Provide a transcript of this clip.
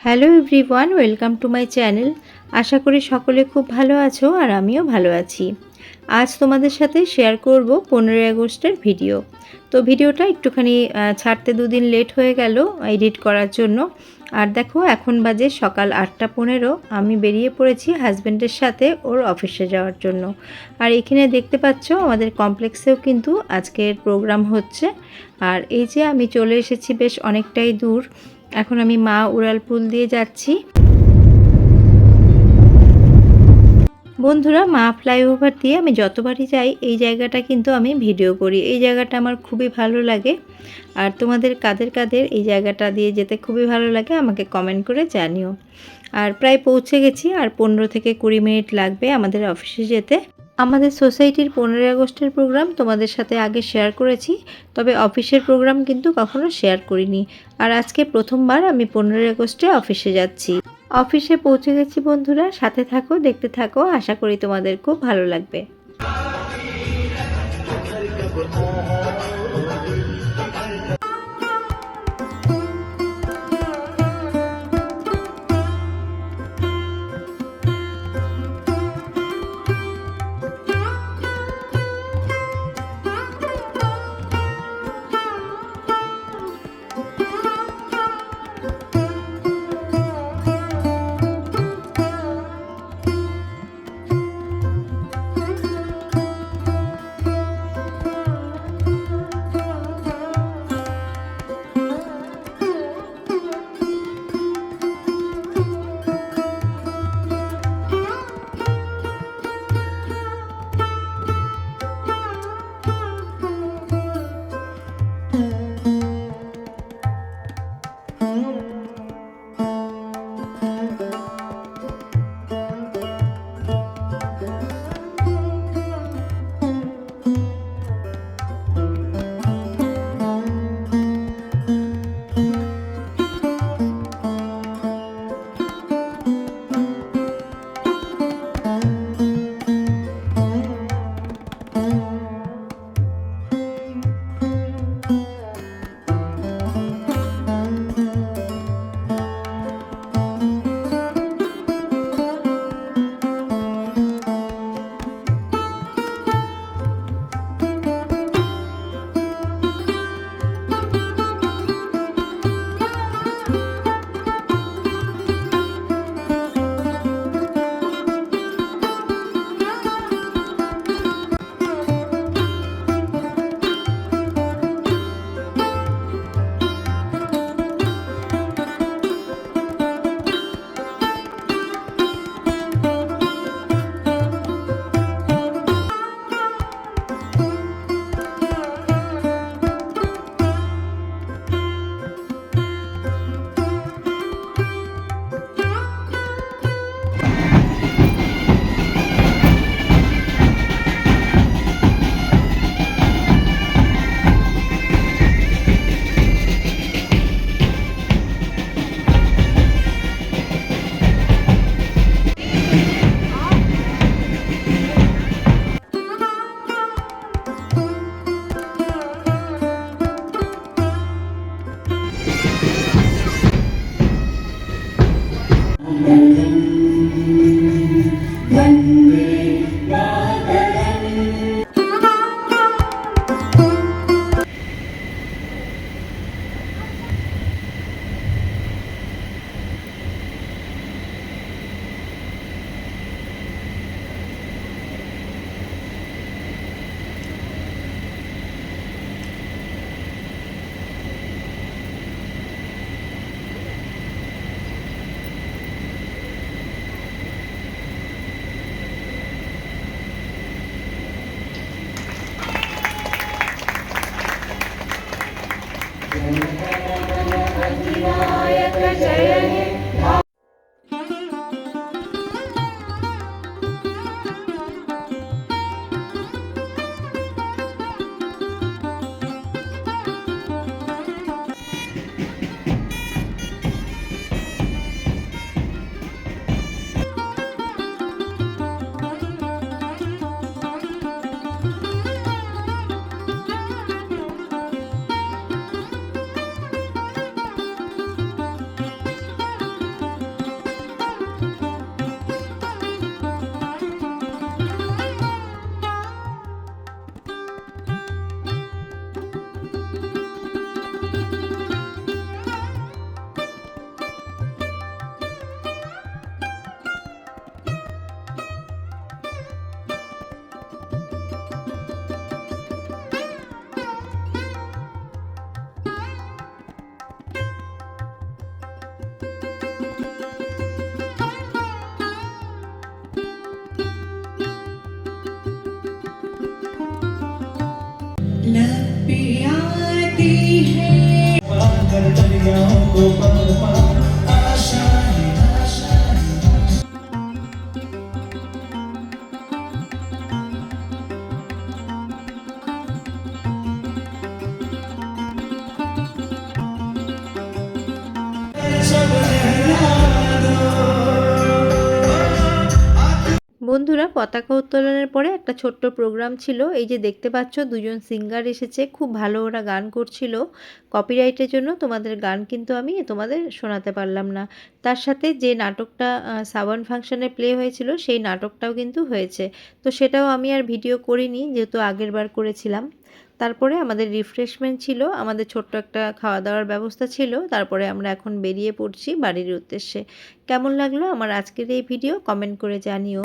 Hello everyone, welcome to my channel. আশা করি সকলে খুব ভালো আছো আর আমিও ভালো আছি। আজ তোমাদের সাথে শেয়ার করব 15ই আগস্টের ভিডিও। তো ভিডিওটা একটুখানি ছাড়তে দুদিন লেট হয়ে গেল এডিট করার জন্য। আর দেখো এখন বাজে সকাল 8:15। আমি বেরিয়ে পড়েছি হাজব্যান্ডের সাথে ওর অফিসে যাওয়ার জন্য। আর এখানে দেখতে পাচ্ছ আমাদের কমপ্লেক্সেও কিন্তু আজকের প্রোগ্রাম হচ্ছে। আর এই যে আমি চলে এসেছি বেশ অনেকটাই দূর। এখন আমি মা উড়ালপুল দিয়ে যাচ্ছি। বন্ধুরা, মা ফ্লাইওভার দিয়ে আমি যতবারই যাই এই জায়গাটা কিন্তু আমি ভিডিও করি। এই জায়গাটা আমার খুবই ভালো লাগে। আর তোমাদের কাদের কাদের এই জায়গাটা দিয়ে যেতে খুবই ভালো লাগে আমাকে কমেন্ট করে জানিও। আর প্রায় পৌঁছে গেছি, আর 15 থেকে 20 মিনিট লাগবে আমাদের অফিসে যেতে। আমাদের সোসাইটির 15ই আগস্টের প্রোগ্রাম তোমাদের সাথে আগে শেয়ার করেছি, তবে অফিসের প্রোগ্রাম কিন্তু কখনো শেয়ার করিনি। আর আজকে প্রথমবার আমি 15ই আগস্টে অফিসে যাচ্ছি। অফিসে পৌঁছে গেছি বন্ধুরা, সাথে থাকো, দেখতে থাকো, আশা করি তোমাদের খুব ভালো লাগবে। लब पे आती है पागल दरियाओं को पार पार आशा है आशा है। सब लहरा বন্ধুরা, পতাকা উত্তোলনের পরে একটা ছোট্ট প্রোগ্রাম ছিল। এই যে দেখতে পাচ্ছ দুজন সিঙ্গার এসেছে, খুব ভালো ওরা গান করছিল। কপিরাইটের জন্য তোমাদের গান কিন্তু আমি তোমাদের শোনাতে পারলাম না। তার সাথে যে নাটকটা সাবান ফাংশনে প্লে হয়েছিল সেই নাটকটাও কিন্তু হয়েছে, তো সেটাও আমি আর ভিডিও করিনি যেহেতু আগের বার করেছিলাম। তারপরে আমাদের রিফ্রেশমেন্ট ছিল, আমাদের ছোট্ট একটা খাওয়া দাওয়ার ব্যবস্থা ছিল। তারপরে আমরা এখন বেরিয়ে পড়ছি বাড়ির উদ্দেশ্যে। কেমন লাগলো আমার আজকের এই ভিডিও কমেন্ট করে জানিও।